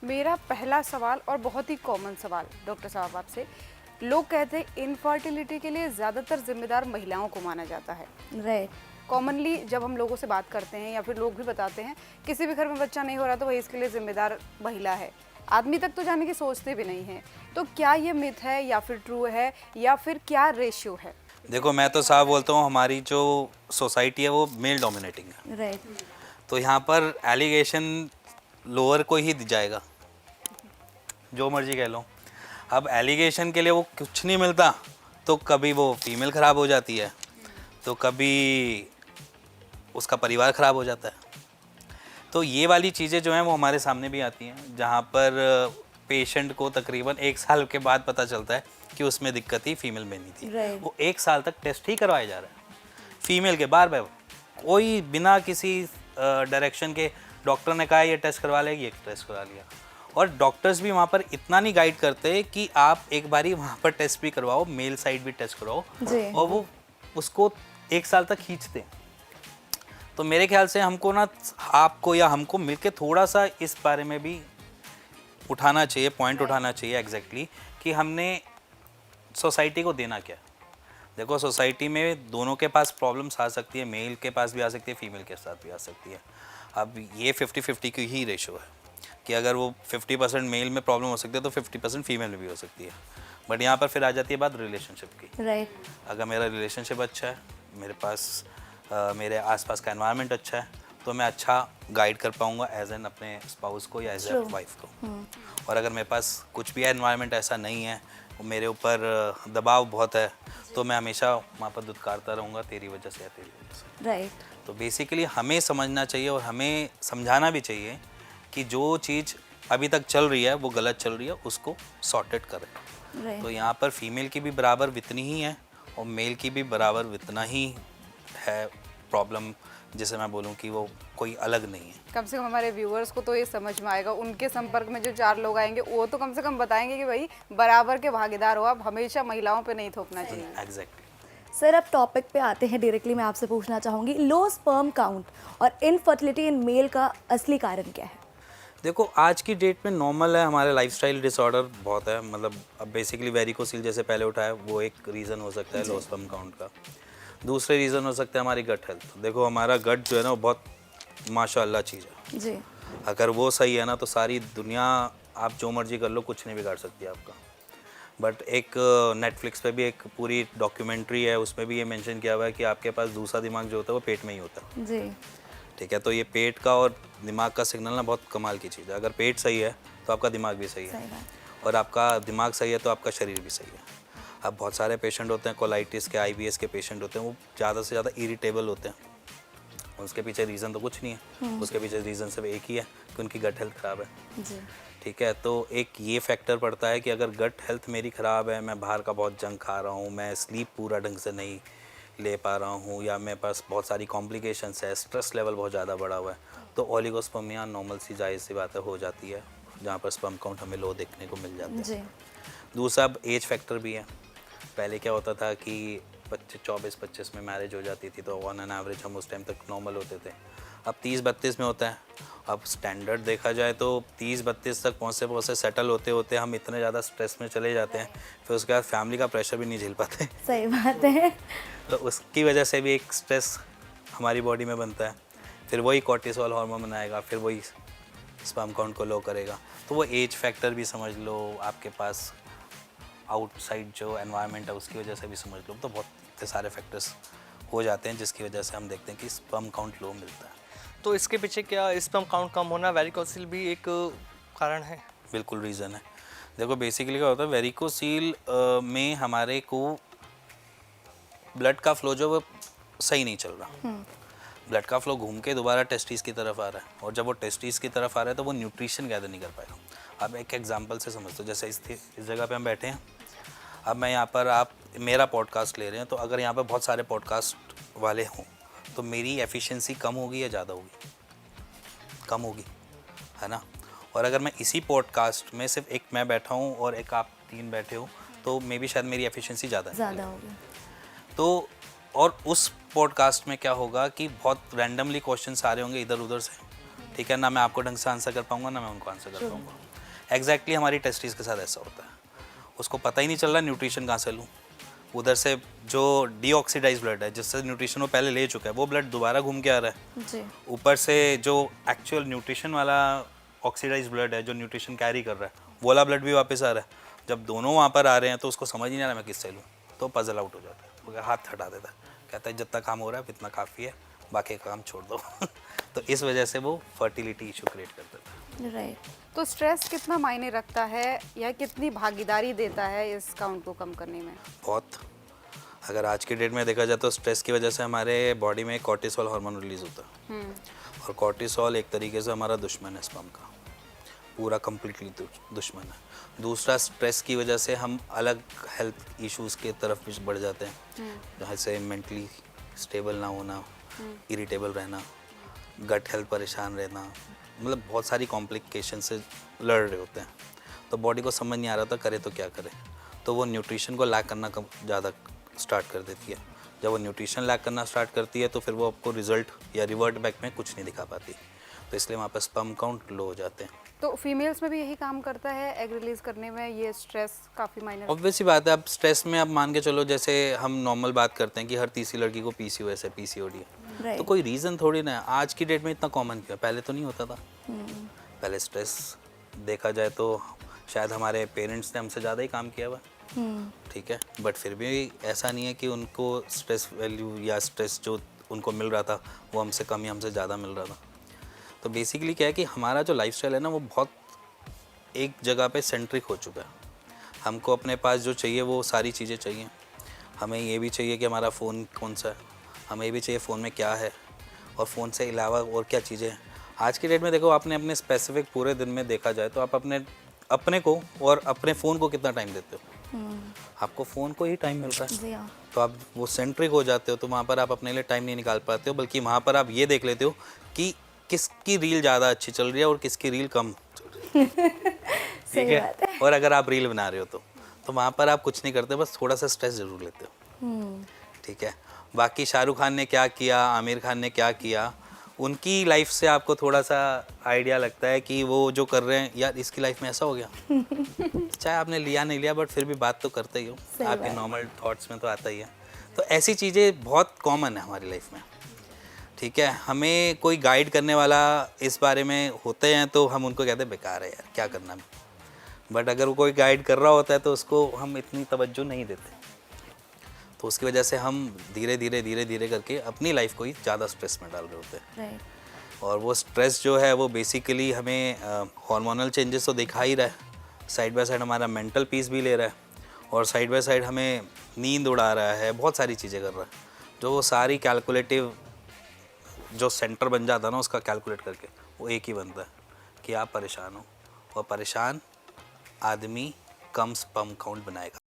मेरा पहला सवाल और बहुत ही कॉमन सवाल डॉक्टर साहब आपसे, लोग कहते हैं इनफर्टिलिटी के लिए ज़्यादातर जिम्मेदार महिलाओं को माना जाता है। राइट। कॉमनली जब हम लोगों से बात करते हैं या फिर लोग भी बताते हैं किसी भी घर में बच्चा नहीं हो रहा तो वही इसके लिए जिम्मेदार महिला है। आदमी तक तो जाने की सोचते भी नहीं हैं। तो क्या ये मिथ है या फिर ट्रू है या फिर क्या रेशियो है? देखो, मैं तो साफ बोलता हूँ, हमारी जो सोसाइटी है वो मेल डोमिनेटिंग है। राइट। तो यहाँ पर एलिगेशन लोअर को ही जाएगा, जो मर्जी कह लो। अब एलिगेशन के लिए वो कुछ नहीं मिलता, तो कभी वो फीमेल ख़राब हो जाती है, तो कभी उसका परिवार ख़राब हो जाता है। तो ये वाली चीज़ें जो हैं वो हमारे सामने भी आती हैं, जहाँ पर पेशेंट को तकरीबन 1 साल के बाद पता चलता है कि उसमें दिक्कत ही फीमेल में नहीं थी। Right. वो 1 साल तक टेस्ट ही करवाया जा रहा है फीमेल के, बार बार कोई बिना किसी डायरेक्शन के डॉक्टर ने कहा ये टेस्ट करवा लेगी, ये टेस्ट करवा लिया। और डॉक्टर्स भी वहाँ पर इतना नहीं गाइड करते कि आप एक बारी वहाँ पर टेस्ट भी करवाओ, मेल साइड भी टेस्ट करवाओ, और वो उसको 1 साल तक खींचते हैं। तो मेरे ख्याल से हमको ना, आपको या हमको मिलके थोड़ा सा इस बारे में भी उठाना चाहिए, पॉइंट उठाना चाहिए एग्जैक्टली कि हमने सोसाइटी को देना क्या। देखो, सोसाइटी में दोनों के पास प्रॉब्लम्स आ सकती है, मेल के पास भी आ सकती है, फीमेल के साथ भी आ सकती है। अब ये 50-50 की ही रेशो है कि अगर वो 50% मेल में प्रॉब्लम हो सकती है तो 50% फीमेल में भी हो सकती है। बट यहाँ पर फिर आ जाती है बात रिलेशनशिप की। राइट। अगर मेरा रिलेशनशिप अच्छा है, मेरे पास मेरे आसपास का एनवायरनमेंट अच्छा है, तो मैं अच्छा गाइड कर पाऊँगा एज एन अपने स्पाउस को या एज ए वाइफ को। और अगर मेरे पास कुछ भी एनवायरनमेंट ऐसा नहीं है, मेरे ऊपर दबाव बहुत है, तो मैं हमेशा वहाँ पर दुत्कारता रहूँगा, तेरी वजह से या तेरी वजह से। राइट। तो बेसिकली हमें समझना चाहिए और हमें समझाना भी चाहिए कि जो चीज़ अभी तक चल रही है वो गलत चल रही है, उसको सॉर्टेड करें। राइट। तो यहाँ पर फीमेल की भी बराबर वितनी ही है और मेल की भी बराबर वितना ही है प्रॉब्लम, जिसे मैं बोलूँ कि वो कोई अलग नहीं है। कम से कम हमारे व्यूअर्स को तो ये समझ में आएगा, उनके संपर्क में जो 4 लोग आएंगे वो तो कम से कम बताएंगे कि भाई बराबर के भागीदार हो आप, हमेशा महिलाओं पे नहीं थोपना चाहिए। एग्जैक्टली। सर, अब टॉपिक पे आते हैं डायरेक्टली। मैं आपसे पूछना चाहूँगी, लो स्पर्म काउंट और इनफर्टिलिटी इन मेल का असली कारण क्या है? देखो, आज की डेट में नॉर्मल है, हमारे लाइफस्टाइल डिसऑर्डर बहुत है। मतलब अब बेसिकली वेरिकोसील जैसे पहले उठाया, वो एक रीज़न हो सकता है लो स्पर्म काउंट का। दूसरे रीज़न हो सकता है हमारी गट हेल्थ। देखो, हमारा गट जो है ना वो बहुत माशाल्लाह चीज़ है जी। अगर वो सही है ना तो सारी दुनिया आप जो मर्जी कर लो, कुछ नहीं बिगाड़ सकती आपका। बट एक नेटफ्लिक्स पे भी एक पूरी डॉक्यूमेंट्री है, उसमें भी ये मेंशन किया हुआ है कि आपके पास दूसरा दिमाग जो होता है वो पेट में ही होता है। जी। ठीक है, तो ये पेट का और दिमाग का सिग्नल ना बहुत कमाल की चीज़ है। अगर पेट सही है तो आपका दिमाग भी सही है, और आपका दिमाग सही है तो आपका शरीर भी सही है। अब बहुत सारे पेशेंट होते हैं कोलाइटिस के, IBS के पेशेंट होते हैं, वो ज़्यादा से ज़्यादा इरिटेबल होते हैं। उसके पीछे रीज़न तो कुछ नहीं है, उसके पीछे रीज़न सिर्फ एक ही है कि उनकी गट हेल्थ ख़राब है। जी। ठीक है, तो एक ये फैक्टर पड़ता है कि अगर गट हेल्थ मेरी ख़राब है, मैं बाहर का बहुत जंक खा रहा हूँ, मैं स्लीप पूरा ढंग से नहीं ले पा रहा हूँ, या मेरे पास बहुत सारी कॉम्प्लिकेशंस है, स्ट्रेस लेवल बहुत ज़्यादा बढ़ा हुआ है, तो ओलिगोस्पर्मिया नॉर्मल सी जायज़ सी बात है हो जाती है, जहाँ पर स्पर्म काउंट हमें लो देखने को मिल जाता है। जी। दूसरा, अब एज फैक्टर भी है। पहले क्या होता था कि 24-25 में मैरिज हो जाती थी, तो ऑन एन एवरेज हम उस टाइम तक नॉर्मल होते थे। अब 30-32 में होता है। अब स्टैंडर्ड देखा जाए तो 30-32 तक पहुँचते सेटल होते होते हम इतने ज़्यादा स्ट्रेस में चले जाते हैं, फिर उसके बाद फैमिली का प्रेशर भी नहीं झेल पाते। सही बात है। तो उसकी वजह से भी एक स्ट्रेस हमारी बॉडी में बनता है, फिर वही कॉर्टिसोल हार्मोन बनाएगा, फिर वही स्पर्म काउंट को लो करेगा। तो वो एज फैक्टर भी समझ लो, आपके पास आउटसाइड जो एनवायरनमेंट है उसकी वजह से भी समझ लो, तो बहुत सारे फैक्टर्स हो जाते हैं जिसकी वजह से हम देखते हैं कि स्पर्म काउंट लो मिलता है। तो इसके पीछे क्या स्पर्म काउंट कम होना, वेरिकोसिल भी एक कारण है? बिल्कुल रीज़न है। देखो, बेसिकली क्या होता है, वेरिकोसील में हमारे को ब्लड का फ्लो जो वो सही नहीं चल रहा। ब्लड का फ्लो घूम के दोबारा टेस्टिस की तरफ आ रहा है, और जब वो टेस्टिस की तरफ आ रहा है तो वो न्यूट्रिशन गैदर नहीं कर पाएगा। अब एक एग्जांपल से समझ लो, जैसे इस जगह पे हम बैठे हैं, अब मैं यहाँ पर, आप मेरा पॉडकास्ट ले रहे हैं, तो अगर यहाँ पर बहुत सारे पॉडकास्ट वाले हों तो मेरी एफिशिएंसी कम होगी या ज़्यादा होगी? कम होगी, है ना। और अगर मैं इसी पॉडकास्ट में सिर्फ एक मैं बैठा हूँ और एक आप 3 बैठे हो, तो मे बी शायद मेरी एफिशिएंसी ज़्यादा होगी। तो और उस पॉडकास्ट में क्या होगा कि बहुत रैंडमली क्वेश्चंस आ रहे होंगे इधर उधर से, ठीक है ना, मैं आपको ढंग से आंसर कर पाऊंगा ना मैं उनको आंसर कर पाऊंगा। एग्जैक्टली हमारी टेस्टिस के साथ ऐसा होता है, उसको पता ही नहीं चल रहा न्यूट्रिशन कहाँ से लूँ। उधर से जो डीऑक्सीडाइज ब्लड है, जिससे न्यूट्रिशन वो पहले ले चुका है, वो ब्लड दोबारा घूम के आ रहा है। जी। ऊपर से जो एक्चुअल न्यूट्रिशन वाला ऑक्सीडाइज ब्लड है, जो न्यूट्रिशन कैरी कर रहा है, वो वाला ब्लड भी वापस आ रहा है। जब दोनों वहाँ पर आ रहे हैं तो उसको समझ ही नहीं आ रहा मैं किससे लूँ, तो पजल आउट हो जाता है, वो हाथ हटा देता है, कहता है जितना काम हो रहा है इतना काफ़ी है, बाकी का काम छोड़ दो। तो इस वजह से वो फर्टिलिटी इशू क्रिएट कर देता है। राइट। तो स्ट्रेस कितना मायने रखता है या कितनी भागीदारी देता है इस काउंट को कम करने में? बहुत। अगर आज की डेट में देखा जाए तो स्ट्रेस की वजह से हमारे बॉडी में कॉर्टिसोल हार्मोन रिलीज होता है, और कॉर्टिसोल एक तरीके से हमारा दुश्मन है, स्पर्म का पूरा कम्प्लीटली दुश्मन है। दूसरा, स्ट्रेस की वजह से हम अलग हेल्थ इश्यूज़ के तरफ भी बढ़ जाते हैं, जैसे मेंटली स्टेबल ना होना, इरिटेबल रहना, गट हेल्थ परेशान रहना, मतलब बहुत सारी कॉम्प्लिकेशन से लड़ रहे होते हैं। तो बॉडी को समझ नहीं आ रहा था करे तो क्या करे, तो वो न्यूट्रिशन को लैक करना कम ज़्यादा स्टार्ट कर देती है। जब वो न्यूट्रिशन लैक करना स्टार्ट करती है तो फिर वो आपको रिजल्ट या रिवर्ट बैक में कुछ नहीं दिखा पाती, तो इसलिए वहाँ पर स्पर्म काउंट लो हो जाते हैं। तो फीमेल्स में भी यही काम करता है एग रिलीज करने में, ये स्ट्रेस काफ़ी मायने रखता ऑब्वियस ही बात है। अब स्ट्रेस में आप मान के चलो, जैसे हम नॉर्मल बात करते हैं कि हर तीसरी लड़की को PCOS है, PCOD है, Right. तो कोई रीज़न थोड़ी ना है। आज की डेट में इतना कॉमन क्यों है, पहले तो नहीं होता था। पहले स्ट्रेस देखा जाए तो शायद हमारे पेरेंट्स ने हमसे ज़्यादा ही काम किया हुआ, ठीक है, बट फिर भी ऐसा नहीं है कि उनको स्ट्रेस वैल्यू या स्ट्रेस जो उनको मिल रहा था वो हमसे कम या हमसे ज़्यादा मिल रहा था। तो बेसिकली क्या है कि हमारा जो लाइफस्टाइल है ना, वो बहुत एक जगह पे सेंट्रिक हो चुका है। हमको अपने पास जो चाहिए वो सारी चीज़ें चाहिए। हमें ये भी चाहिए कि हमारा फ़ोन कौन सा है, हमें ये भी चाहिए फ़ोन में क्या है, और फ़ोन से अलावा और क्या चीज़ें हैं। आज की डेट में देखो, आपने अपने स्पेसिफिक पूरे दिन में देखा जाए तो आप अपने को और अपने फ़ोन को कितना टाइम देते हो? आपको फ़ोन को ही टाइम मिल रहा है, जी हाँ। तो आप वो सेंट्रिक हो जाते हो, तो वहाँ पर आप अपने लिए टाइम नहीं निकाल पाते हो, बल्कि वहाँ पर आप ये देख लेते हो कि किसकी रील ज़्यादा अच्छी चल रही है और किसकी रील कम चल रही है। ठीक है, और अगर आप रील बना रहे हो तो वहाँ पर आप कुछ नहीं करते, बस थोड़ा सा स्ट्रेस ज़रूर लेते हो, ठीक है। बाकी शाहरुख खान ने क्या किया, आमिर खान ने क्या किया, उनकी लाइफ से आपको थोड़ा सा आइडिया लगता है कि वो जो कर रहे हैं, यार इसकी लाइफ में ऐसा हो गया। चाहे आपने लिया नहीं लिया, बट फिर भी बात तो करते ही हो, आपके नॉर्मल थॉट्स में तो आता ही है। तो ऐसी चीज़ें बहुत कॉमन है हमारी लाइफ में, ठीक है। हमें कोई गाइड करने वाला इस बारे में होते हैं तो हम उनको कहते हैं बेकार है यार, क्या करना। बट अगर वो कोई गाइड कर रहा होता है तो उसको हम इतनी तवज्जो नहीं देते, तो उसकी वजह से हम धीरे धीरे करके अपनी लाइफ को ही ज़्यादा स्ट्रेस में डाल रहे होते हैं। राइट। और वो स्ट्रेस जो है वो बेसिकली हमें हार्मोनल चेंजेस तो दिखा ही रहा है, साइड बाय साइड हमारा मेंटल पीस भी ले रहा है, और साइड बाय साइड हमें नींद उड़ा रहा है, बहुत सारी चीज़ें कर रहा है, जो वो सारी कैलकुलेटिव जो सेंटर बन जाता है ना उसका कैलकुलेट करके, वो एक ही बनता है कि आप परेशान हो, और परेशान आदमी कम स्पर्म काउंट बनाएगा।